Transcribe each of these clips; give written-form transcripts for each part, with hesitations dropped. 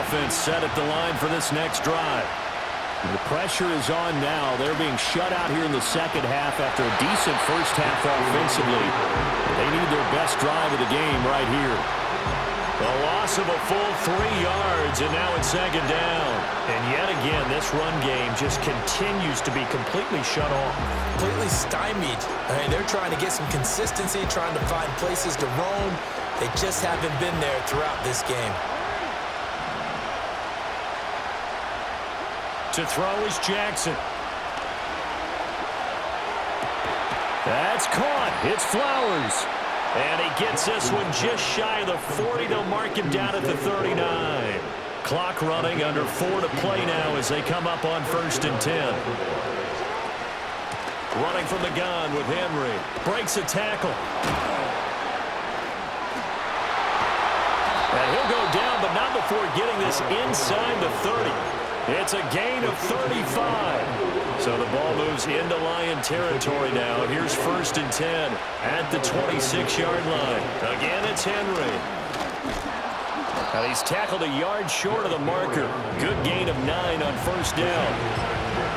offense set at the line for this next drive. The pressure is on now. They're being shut out here in the second half after a decent first half offensively. They need their best drive of the game right here. The loss of a full 3 yards, and now it's second down. And yet again, this run game just continues to be completely shut off. Completely stymied. They're trying to get some consistency, trying to find places to roam. They just haven't been there throughout this game. To throw is Jackson. That's caught. It's Flowers. And he gets this one just shy of the 40. They'll mark him down at the 39. Clock running, under 4 to play now as they come up on 1st and 10. Running from the gun with Henry. Breaks a tackle. And he'll go down, but not before getting this inside the 30. It's a gain of 35. So the ball moves into Lion territory now. Here's 1st and 10 at the 26-yard line. Again, it's Henry. Now he's tackled a yard short of the marker. Good gain of 9 on 1st down.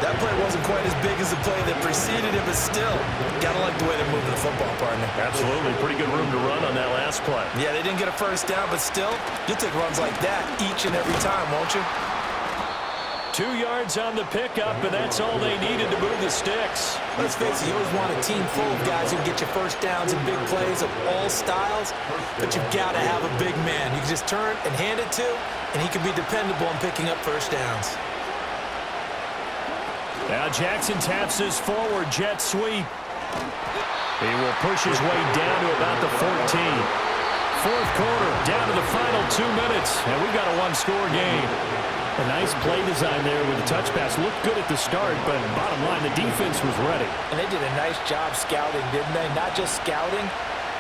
That play wasn't quite as big as the play that preceded it, but still, gotta like the way they're moving the football, partner. Absolutely. Pretty good room to run on that last play. Yeah, they didn't get a 1st down, but still, you'll take runs like that each and every time, won't you? 2 yards on the pickup, and that's all they needed to move the sticks. Let's face it, you always want a team full of guys who can get you 1st downs and big plays of all styles, but you've got to have a big man you can just turn and hand it to, and he can be dependable in picking up 1st downs. Now Jackson taps his forward jet sweep. He will push his way down to about the 14. 4th quarter, down to the final 2 minutes, and we've got a one-score game. A nice play design there with the touch pass. Looked good at the start, but bottom line, the defense was ready. And they did a nice job scouting, didn't they? Not just scouting,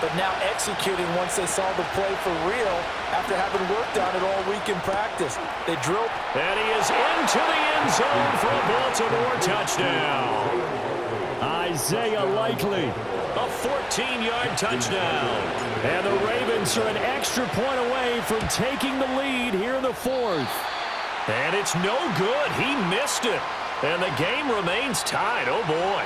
but now executing once they saw the play for real after having worked on it all week in practice. They drilled. And he is into the end zone for a Baltimore touchdown. Isaiah Likely, a 14-yard touchdown. And the Ravens are an extra point away from taking the lead here in the 4th. And it's no good. He missed it. And the game remains tied. Oh, boy.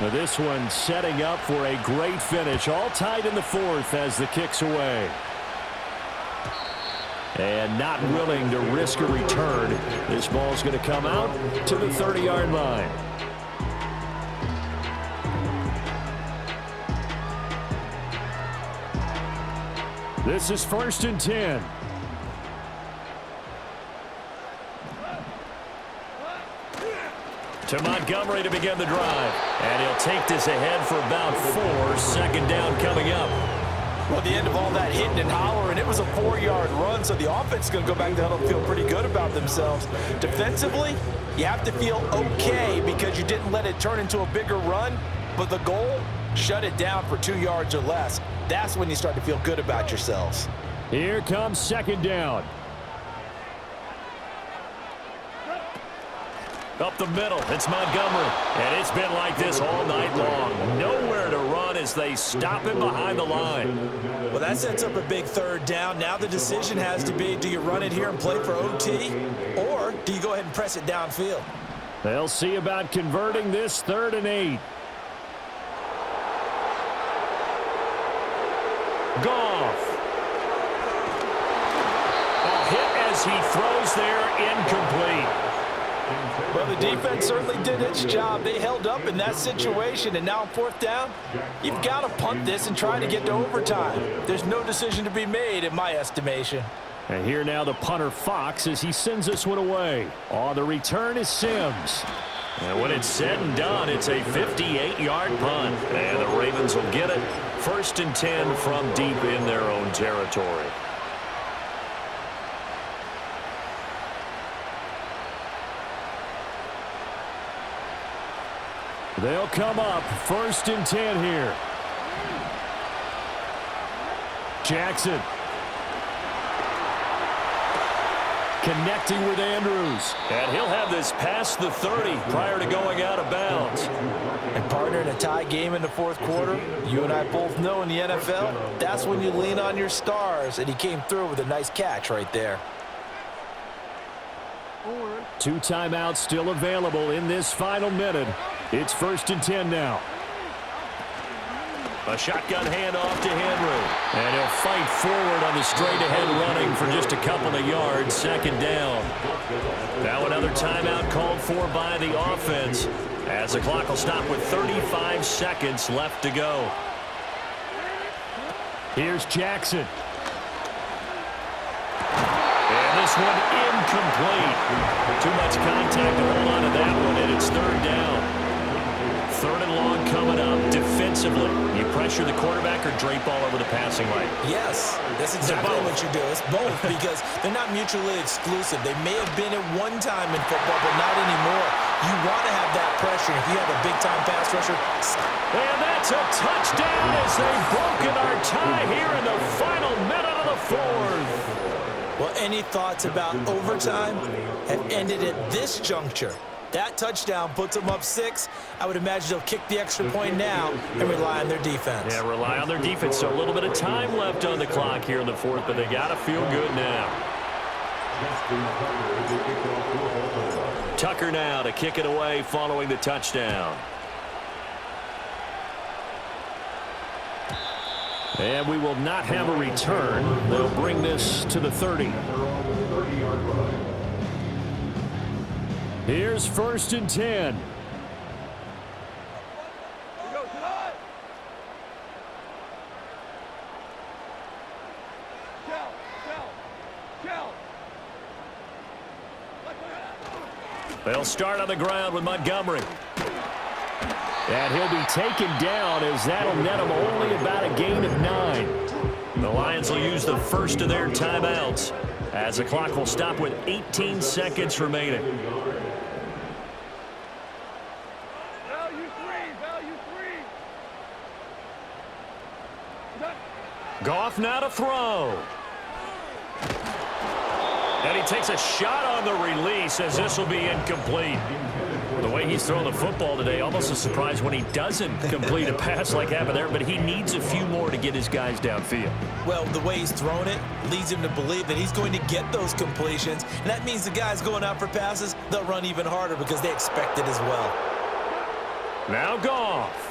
Now this one setting up for a great finish. All tied in the 4th as the kick's away. And not willing to risk a return. This ball's going to come out to the 30-yard line. This is 1st and 10. To Montgomery to begin the drive. And he'll take this ahead for about 4. 2nd down coming up. Well, the end of all that hitting and hollering, it was a 4-yard run, so the offense is going to go back down and feel pretty good about themselves. Defensively, you have to feel okay because you didn't let it turn into a bigger run, but the goal, shut it down for 2 yards or less. That's when you start to feel good about yourselves. Here comes 2nd down. Up the middle, it's Montgomery. And it's been like this all night long. Nowhere to run as they stop him behind the line. Well, that sets up a big 3rd down. Now the decision has to be, do you run it here and play for OT, or do you go ahead and press it downfield? They'll see about converting this 3rd and 8. Goff. A hit as he throws there, incomplete. Well, the defense certainly did its job. They held up in that situation, and now on 4th down, you've got to punt this and try to get to overtime. There's no decision to be made in my estimation. And here now the punter Fox as he sends this one away. On the return is Sims. And when it's said and done, it's a 58-yard punt. And the Ravens will get it. 1st and 10 from deep in their own territory. They'll come up 1st and 10 here. Jackson. Connecting with Andrews. And he'll have this past the 30 prior to going out of bounds. And partner, in a tie game in the fourth quarter, you and I both know in the NFL, that's when you lean on your stars, and he came through with a nice catch right there. 2 timeouts still available in this final minute. It's 1st and 10 now. A shotgun handoff to Henry. And he'll fight forward on the straight-ahead running for just a couple of yards. 2nd down. Now another timeout called for by the offense, as the clock will stop with 35 seconds left to go. Here's Jackson. And this one incomplete. Too much contact to hold on to that one, and it's 3rd down. 3rd and long coming up defensively. You pressure the quarterback or drape all over the passing lane? Yes, that's exactly what you do. It's both because they're not mutually exclusive. They may have been at one time in football, but not anymore. You want to have that pressure. If you have a big-time pass rusher. And that's a touchdown as they've broken our tie here in the final minute of the 4th. Well, any thoughts about overtime have ended at this juncture. That touchdown puts them up 6. I would imagine they'll kick the extra point now and rely on their defense. Yeah, rely on their defense. So a little bit of time left on the clock here in the 4th, but they got to feel good now. Tucker now to kick it away following the touchdown. And we will not have a return. They'll bring this to the 30. Here's 1st and 10. They'll start on the ground with Montgomery. And he'll be taken down as that'll net him only about a gain of 9. The Lions will use the first of their timeouts as the clock will stop with 18 seconds remaining. Goff now to throw. And he takes a shot on the release as this will be incomplete. The way he's throwing the football today, almost a surprise when he doesn't complete a pass like happened there, but he needs a few more to get his guys downfield. Well, the way he's thrown it leads him to believe that he's going to get those completions, and that means the guys going out for passes, they'll run even harder because they expect it as well. Now Goff.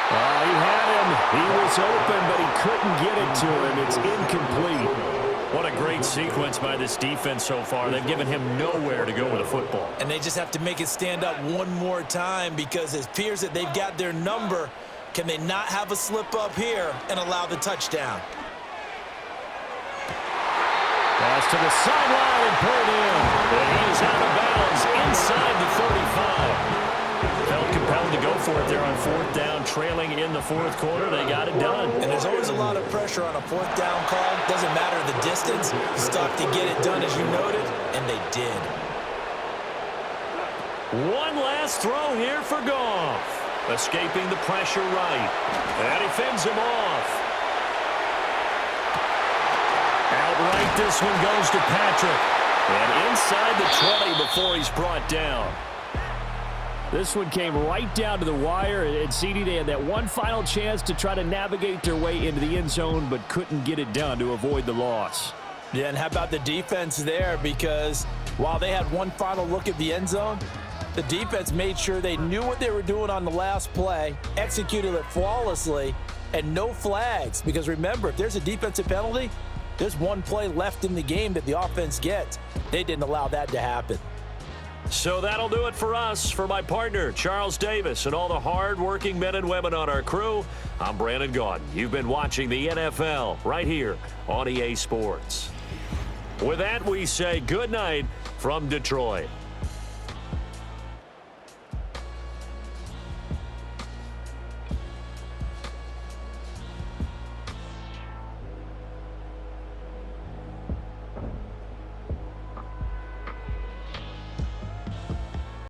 He had him. He was open, but he couldn't get it to him. It's incomplete. What a great sequence by this defense so far. They've given him nowhere to go with the football. And they just have to make it stand up one more time because it appears that they've got their number. Can they not have a slip up here and allow the touchdown? Pass to the sideline and pulled in. And he's out of bounds inside the 35. Felt compelled to go for it there on 4th down, trailing in the 4th quarter. They got it done. And there's always a lot of pressure on a 4th down call. Doesn't matter the distance. You stop to get it done, as you noted, and they did. One last throw here for Goff. Escaping the pressure right. And he fends him off. Outright, this one goes to Patrick. And inside the 20 before he's brought down. This one came right down to the wire, and CD, they had that one final chance to try to navigate their way into the end zone, but couldn't get it done to avoid the loss. Yeah, and how about the defense there? Because while they had one final look at the end zone, the defense made sure they knew what they were doing on the last play, executed it flawlessly, and no flags. Because remember, if there's a defensive penalty, there's one play left in the game that the offense gets. They didn't allow that to happen. So that'll do it for us. For my partner, Charles Davis, and all the hard-working men and women on our crew, I'm Brandon Gaudin. You've been watching the NFL right here on EA Sports. With that, we say good night from Detroit.